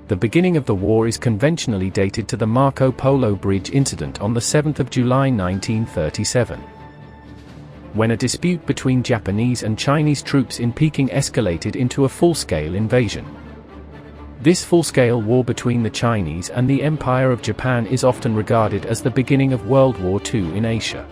The beginning of the war is conventionally dated to the Marco Polo Bridge incident on the 7th of July 1937. When a dispute between Japanese and Chinese troops in Peking escalated into a full-scale invasion. This full-scale war between the Chinese and the Empire of Japan is often regarded as the beginning of World War II in Asia.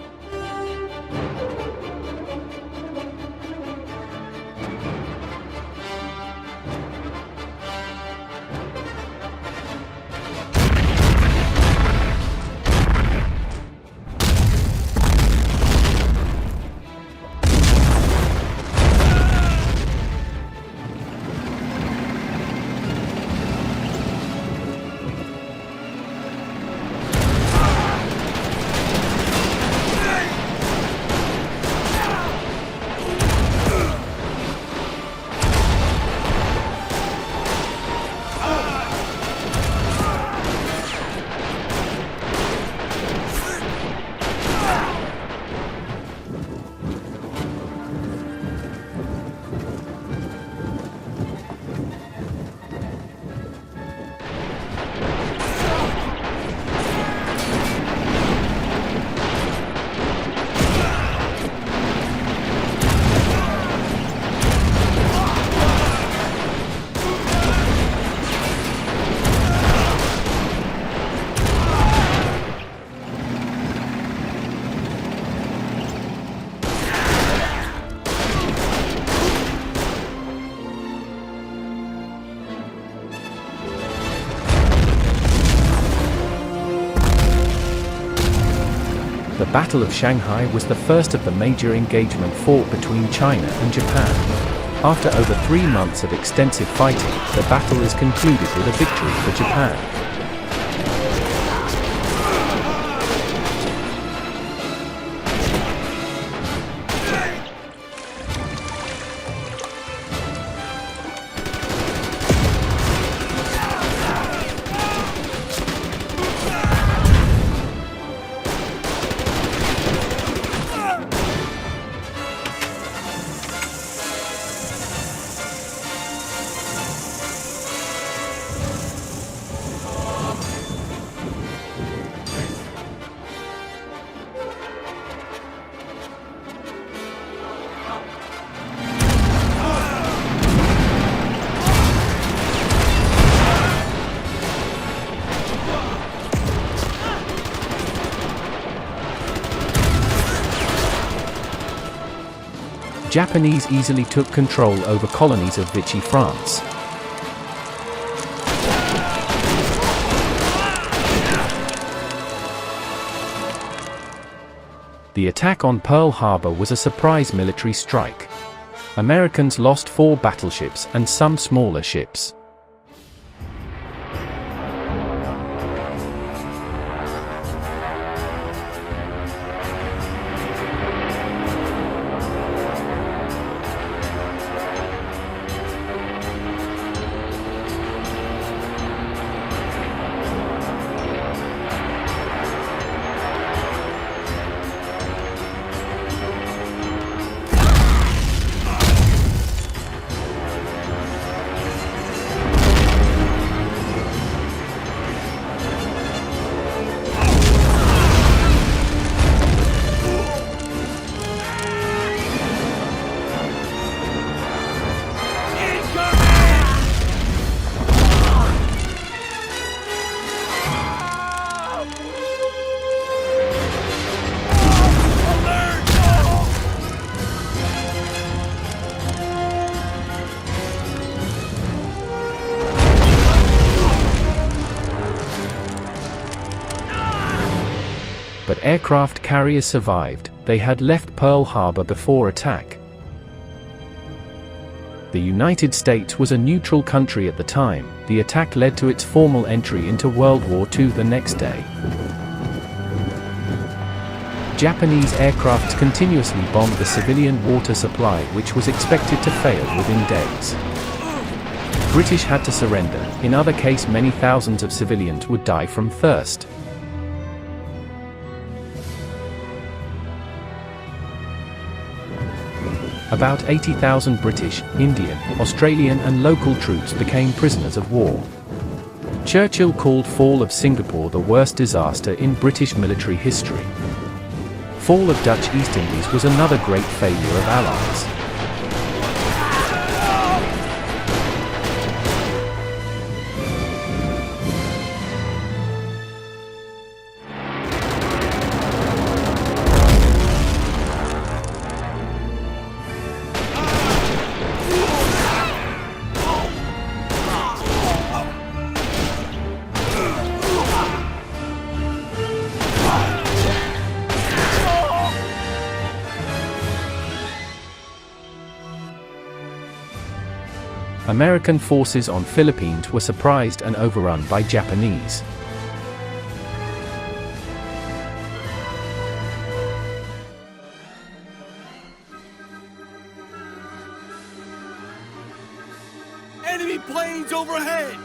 The Battle of Shanghai was the first of the major engagement fought between China and Japan. After over 3 months of extensive fighting, the battle is concluded with a victory for Japan. Japanese easily took control over colonies of Vichy, France. The attack on Pearl Harbor was a surprise military strike. Americans lost 4 battleships and some smaller ships. But aircraft carriers survived. They had left Pearl Harbor before attack. The United States was a neutral country at the time. The attack led to its formal entry into World War II the next day. Japanese aircraft continuously bombed the civilian water supply, which was expected to fail within days. British had to surrender. In other case, many thousands of civilians would die from thirst. About 80,000 British, Indian, Australian and local troops became prisoners of war. Churchill called Fall of Singapore the worst disaster in British military history. Fall of Dutch East Indies was another great failure of Allies. American forces on Philippines were surprised and overrun by Japanese. Enemy planes overhead!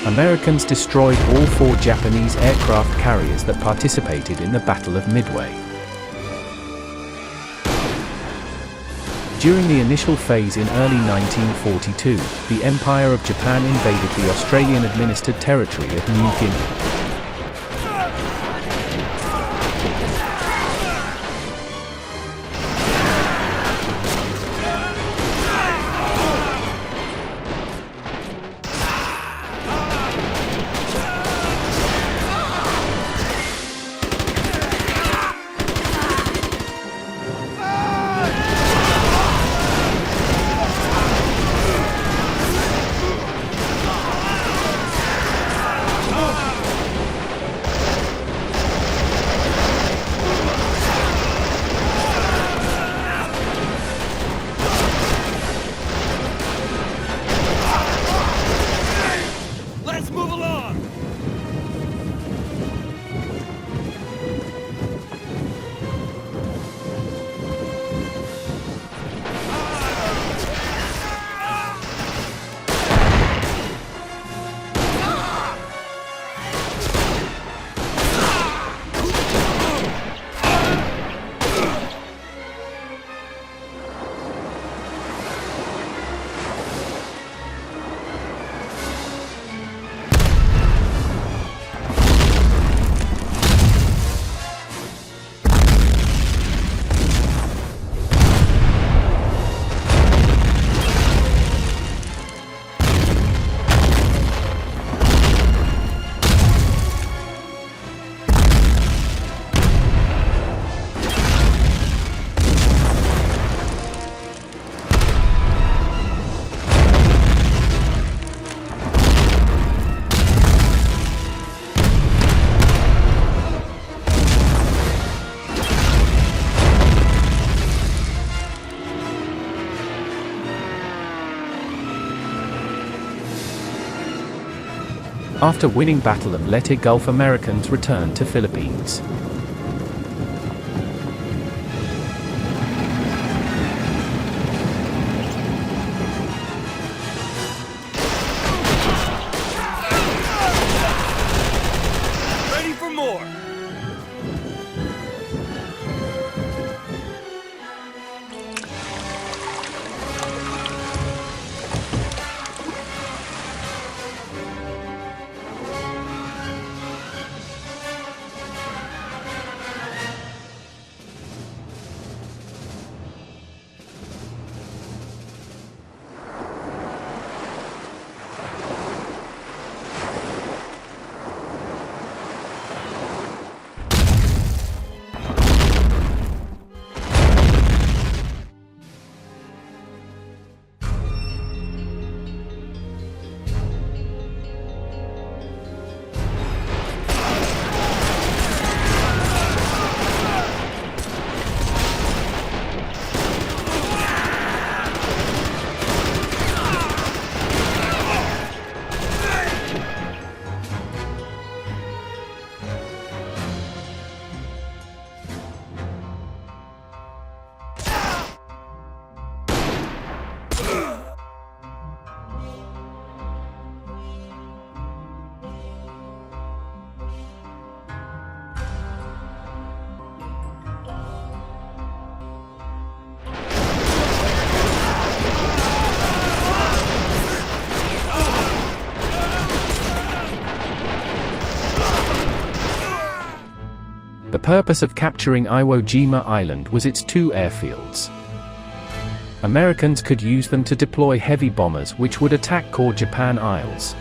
Americans destroyed all 4 Japanese aircraft carriers that participated in the Battle of Midway. During the initial phase in early 1942, the Empire of Japan invaded the Australian-administered territory of New Guinea. After winning Battle of Leyte, Gulf Americans returned to Philippines. The purpose of capturing Iwo Jima Island was its 2 airfields. Americans could use them to deploy heavy bombers which would attack core Japan Isles.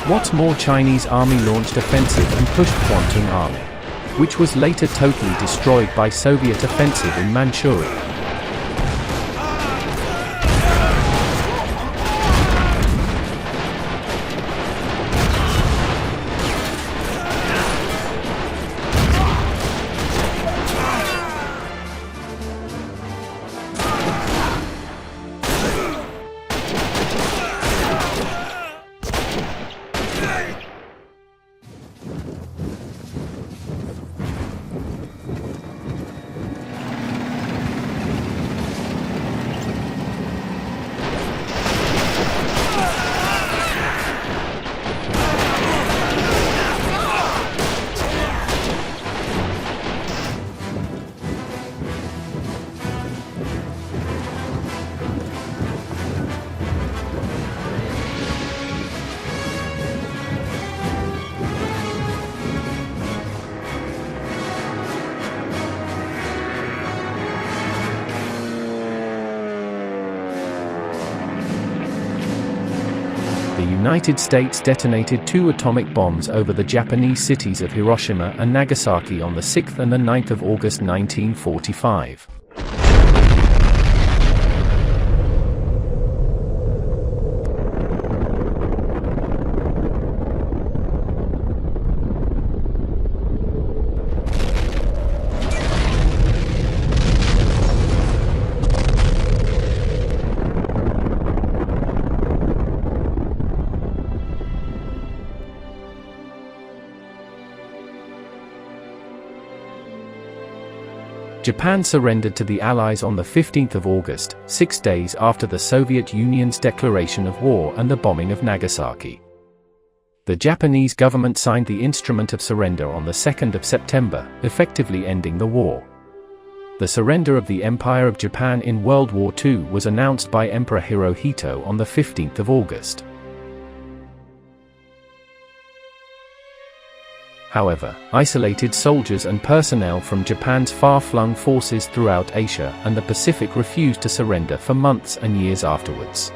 What's more, Chinese army launched offensive and pushed Kwantung Army, which was later totally destroyed by Soviet offensive in Manchuria. The United States detonated 2 atomic bombs over the Japanese cities of Hiroshima and Nagasaki on the 6th and the 9th of August 1945. Japan surrendered to the Allies on the 15th of August, 6 days after the Soviet Union's declaration of war and the bombing of Nagasaki. The Japanese government signed the Instrument of Surrender on the 2nd of September, effectively ending the war. The surrender of the Empire of Japan in World War II was announced by Emperor Hirohito on the 15th of August. However, isolated soldiers and personnel from Japan's far-flung forces throughout Asia and the Pacific refused to surrender for months and years afterwards.